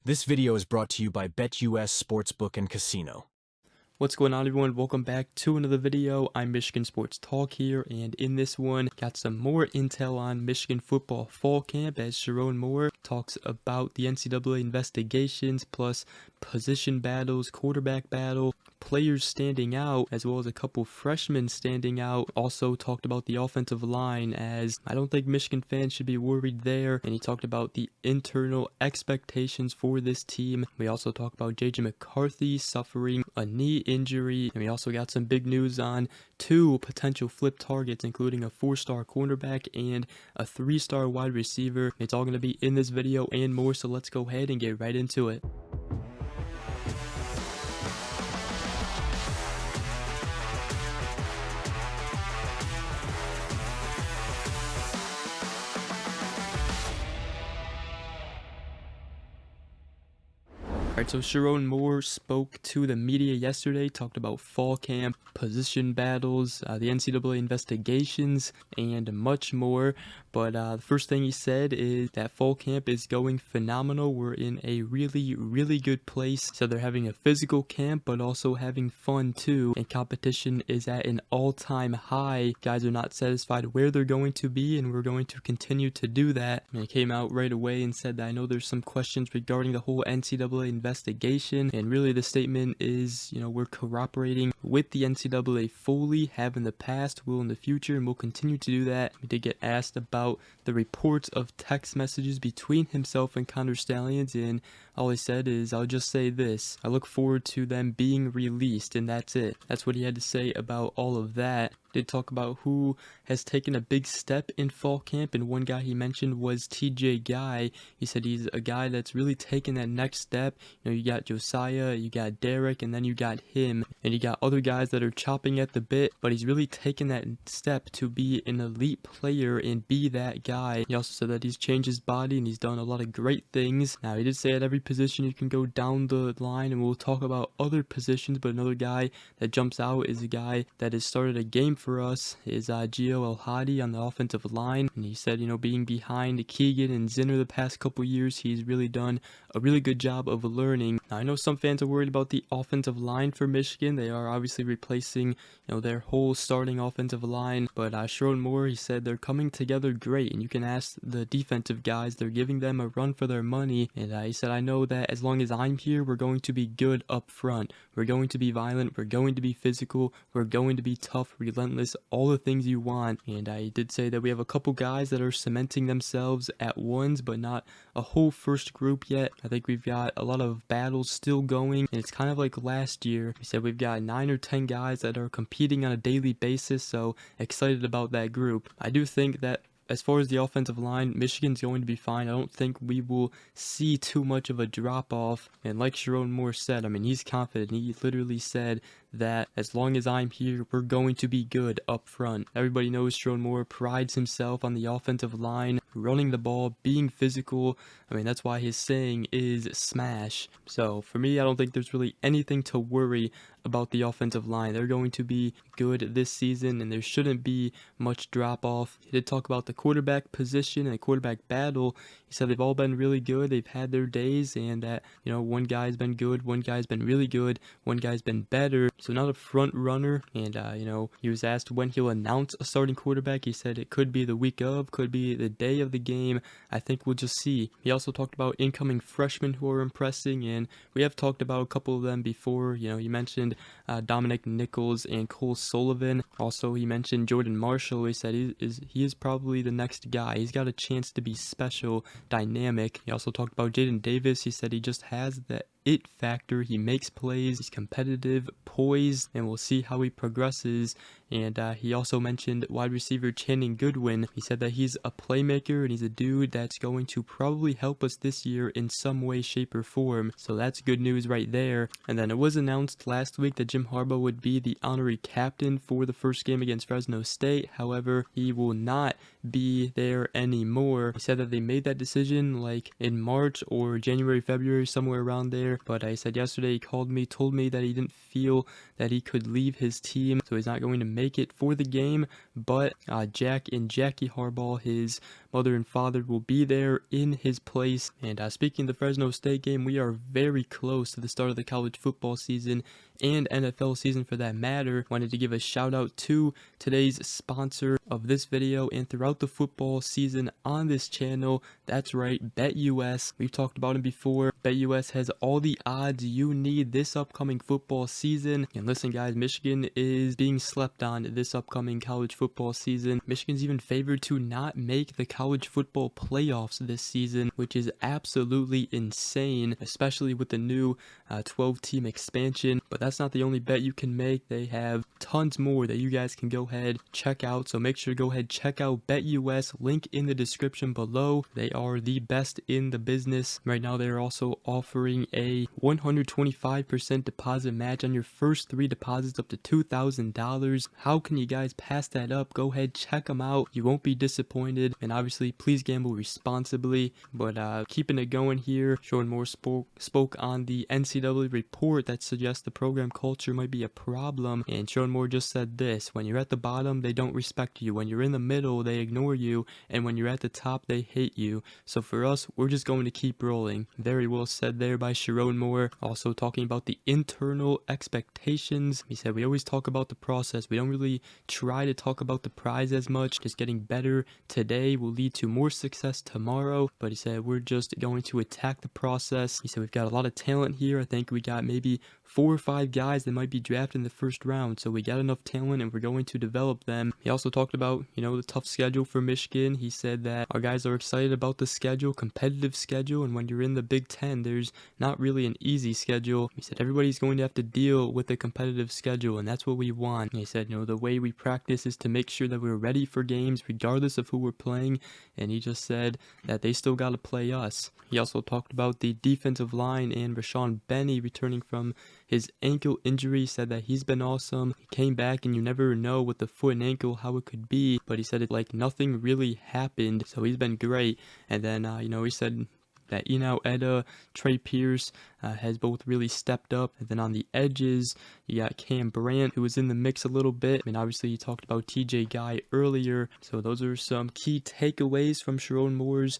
This video is brought to you by BetUS Sportsbook and Casino. What's going on, everyone? Welcome back to another video. I'm Michigan Sports Talk here, and in this one, got some more intel on Michigan football fall camp as Sherrone Moore talks about the NCAA investigations, plus position battles, quarterback battle, players standing out, as well as a couple freshmen standing out. Also talked about the offensive line, as I don't think Michigan fans should be worried there, and he talked about the internal expectations for this team. We also talked about JJ McCarthy suffering a knee injury, and we also got some big news on two potential flip targets, including a 4-star cornerback and a 3-star wide receiver. It's all going to be in this video and more, so let's go ahead and get right into it. Alright, so Sherrone Moore spoke to the media yesterday, talked about fall camp, position battles, the NCAA investigations, and much more. But the first thing he said is that fall camp is going phenomenal. We're in a really good place. So they're having a physical camp, but also having fun too. And competition is at an all-time high. Guys are not satisfied where they're going to be, and we're going to continue to do that. And he came out right away and said that I know there's some questions regarding the whole NCAA investigation, and really the statement is, we're cooperating with the NCAA fully, have in the past, will in the future, and we'll continue to do that. We did get asked about the reports of text messages between himself and Connor Stalions, and all he said is, I'll just say this, I look forward to them being released, and that's it. That's what he had to say about all of that. Did talk about who has taken a big step in fall camp, and one guy he mentioned was TJ Guy. He said he's a guy that's really taken that next step. You got Josiah, you got Derek, and then you got him, and you got other guys that are chopping at the bit, but he's really taken that step to be an elite player and be that guy. He also said that he's changed his body and he's done a lot of great things. Now, he did say at every position you can go down the line, and we'll talk about other positions, but another guy that jumps out is a guy that has started a game for us is Gio El-Hadi on the offensive line, and he said, being behind Keegan and Zinner the past couple years, he's really done a really good job of learning. Now, I know some fans are worried about the offensive line for Michigan. They are obviously replacing, their whole starting offensive line, but Sherrone Moore, he said they're coming together great, and you can ask the defensive guys, they're giving them a run for their money, and he said, I know that as long as I'm here, we're going to be good up front. We're going to be violent, we're going to be physical, we're going to be tough, relentless, all the things you want. And I did say that we have a couple guys that are cementing themselves at ones, but not a whole first group yet. I think we've got a lot of battles still going, and it's kind of like last year. We said we've got 9 or 10 guys that are competing on a daily basis, so excited about that group. I do think that as far as the offensive line, Michigan's going to be fine. I don't think we will see too much of a drop-off. And like Sherrone Moore said, he's confident. He literally said that as long as I'm here, we're going to be good up front. Everybody knows Sherrone Moore prides himself on the offensive line, running the ball, being physical. That's why his saying is smash. So for me, I don't think there's really anything to worry about the offensive line. They're going to be good this season, and there shouldn't be much drop-off. He did talk about the quarterback position and the quarterback battle. He said they've all been really good. They've had their days, and that, one guy's been good, one guy's been really good, one guy's been better. So not a front runner, and he was asked when he'll announce a starting quarterback. He said it could be the week of, could be the day of the game. I think we'll just see. He also talked about incoming freshmen who are impressing, and we have talked about a couple of them before. He mentioned Dominic Nichols and Cole Sullivan. Also, he mentioned Jordan Marshall. He said he is probably the next guy. He's got a chance to be special, dynamic. He also talked about Jaden Davis. He said he just has that it factor. He makes plays, he's competitive, poised, and we'll see how he progresses. And he also mentioned wide receiver Channing Goodwin. He said that he's a playmaker and he's a dude that's going to probably help us this year in some way, shape, or form. So that's good news right there. And then it was announced last week that Jim Harbaugh would be the honorary captain for the first game against Fresno State. However, he will not be there anymore. He said that they made that decision like in March or January, February, somewhere around there. But he said yesterday he called me, told me that he didn't feel that he could leave his team, so he's not going to make it for the game. But Jack and Jackie Harbaugh, his mother and father will be there in his place. And speaking of the Fresno State game, we are very close to the start of the college football season and NFL season for that matter. Wanted to give a shout out to today's sponsor of this video and throughout the football season on this channel. That's right, BetUS. We've talked about him before. BetUS has all the odds you need this upcoming football season. And listen guys, Michigan is being slept on this upcoming college football season. Michigan's even favored to not make the college football playoffs this season, which is absolutely insane, especially with the new 12-team expansion. But that's not the only bet you can make. They have tons more that you guys can go ahead check out, so make sure to go ahead check out BetUS, link in the description below. They are the best in the business right now. They're also offering a 125% deposit match on your first 3 deposits up to $2,000. How can you guys pass that up? Go ahead, check them out. You won't be disappointed, and obviously please gamble responsibly. But keeping it going here, Sherrone Moore spoke on the NCAA report that suggests the program culture might be a problem, and Sherrone Moore just said this: when you're at the bottom, they don't respect you. When you're in the middle, they ignore you, and when you're at the top, they hate you. So for us, we're just going to keep rolling. Very well said there by Sherrone Moore. Also talking about the internal expectations. He said we always talk about the process. We don't really try to talk about the prize as much. Just getting better today will lead to more success tomorrow. But he said we're just going to attack the process. He said we've got a lot of talent here. I think we got maybe 4 or 5 guys that might be drafted in the first round. So we got enough talent and we're going to develop them. He also talked about, the tough schedule for Michigan. He said that our guys are excited about the schedule, competitive schedule, and when you're in the Big Ten, there's not really an easy schedule. He said everybody's going to have to deal with a competitive schedule, and that's what we want. He said, the way we practice is to make sure that we're ready for games regardless of who we're playing, and he just said that they still got to play us. He also talked about the defensive line and Rashawn Benny returning from his ankle injury. Said that he's been awesome. He came back, and you never know with the foot and ankle how it could be, but he said it like nothing really happened, so he's been great. And then he said that Enow Etta, Trey Pierce has both really stepped up. And then on the edges, you got Cam Brandt, who was in the mix a little bit. Obviously, you talked about TJ Guy earlier. So those are some key takeaways from Sherrone Moore's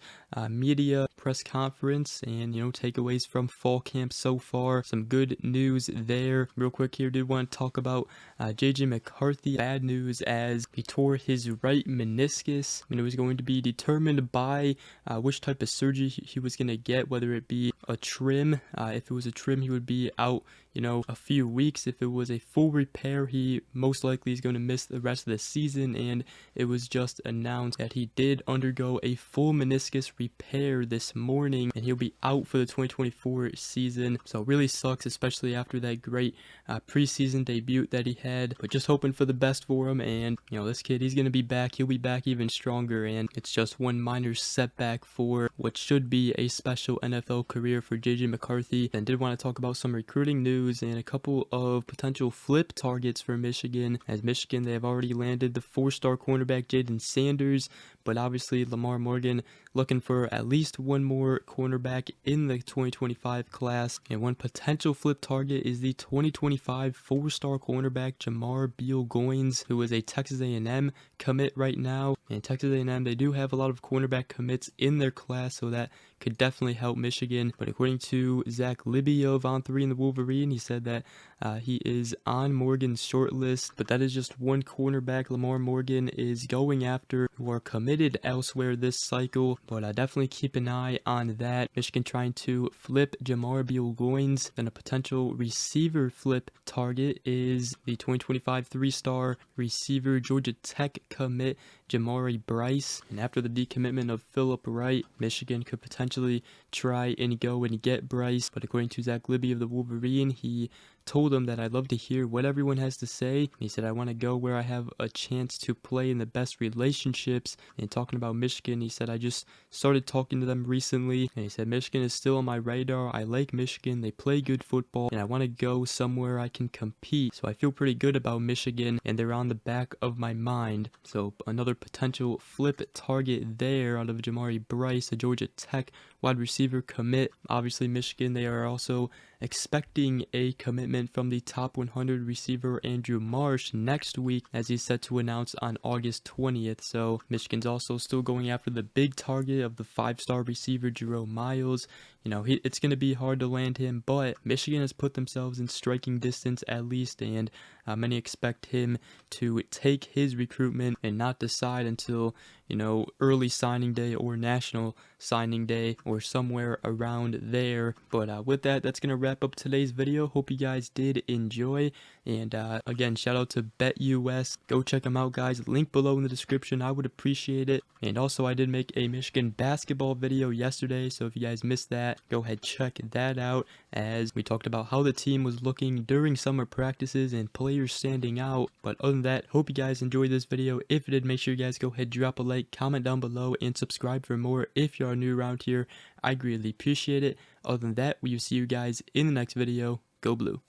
media press conference and, takeaways from fall camp so far. Some good news there. Real quick here, did want to talk about JJ McCarthy. Bad news as he tore his right meniscus. It was going to be determined by which type of surgery he was going to get, whether it be a trim. If it was a trim, he would be out, a few weeks. If it was a full repair, he most likely is going to miss the rest of the season. And it was just announced that he did undergo a full meniscus repair this morning, and he'll be out for the 2024 season. So it really sucks, especially after that great preseason debut that he had. But just hoping for the best for him. And, this kid, he's going to be back. He'll be back even stronger. And it's just one minor setback for what should be a special NFL career for JJ McCarthy. And did want to talk about some recruiting news and a couple of potential flip targets for Michigan. As Michigan, they have already landed the 4-star cornerback Jaden Sanders, but obviously Lamar Morgan looking for at least one more cornerback in the 2025 class. And one potential flip target is the 2025 4-star cornerback Jamar Beal-Goins, who is a Texas A&M commit right now. And Texas A&M, they do have a lot of cornerback commits in their class, so that could definitely help Michigan. But according to Zach Libby of On3 in the Wolverine, he said that he is on Morgan's short list, but that is just one cornerback Lamar Morgan is going after who are committed elsewhere this cycle. But definitely keep an eye on that. Michigan trying to flip Jamar Beal-Goins. Then a potential receiver flip target is the 2025 3-star receiver Georgia Tech commit Jamari Bryce. And after the decommitment of Philip Wright, Michigan could potentially try and go and get Bryce. But according to Zach Libby of the Wolverine, he told him that I'd love to hear what everyone has to say. He said, I want to go where I have a chance to play in the best relationships. And talking about Michigan, he said, I just started talking to them recently. And he said, Michigan is still on my radar. I like Michigan. They play good football. And I want to go somewhere I can compete. So I feel pretty good about Michigan. And they're on the back of my mind. So another potential flip target there out of Jamari Bryce, a Georgia Tech wide receiver commit. Obviously, Michigan, they are also expecting a commitment from the top 100 receiver Andrew Marsh next week, as he's set to announce on August 20th. So Michigan's also still going after the big target of the 5-star receiver Jerome Miles. You know, it's going to be hard to land him, but Michigan has put themselves in striking distance at least, and many expect him to take his recruitment and not decide until, you know, early signing day or national signing day or somewhere around there. But with that, that's going to wrap up today's video. Hope you guys did enjoy. And again, shout out to BetUS. Go check them out, guys. Link below in the description. I would appreciate it. And also, I did make a Michigan basketball video yesterday, so if you guys missed that, go ahead, check that out, as we talked about how the team was looking during summer practices and players standing out. But other than that, hope you guys enjoyed this video. If you did, make sure you guys go ahead, drop a like, comment down below, and subscribe for more if you are new around here. I greatly appreciate it. Other than that, we will see you guys in the next video. Go Blue.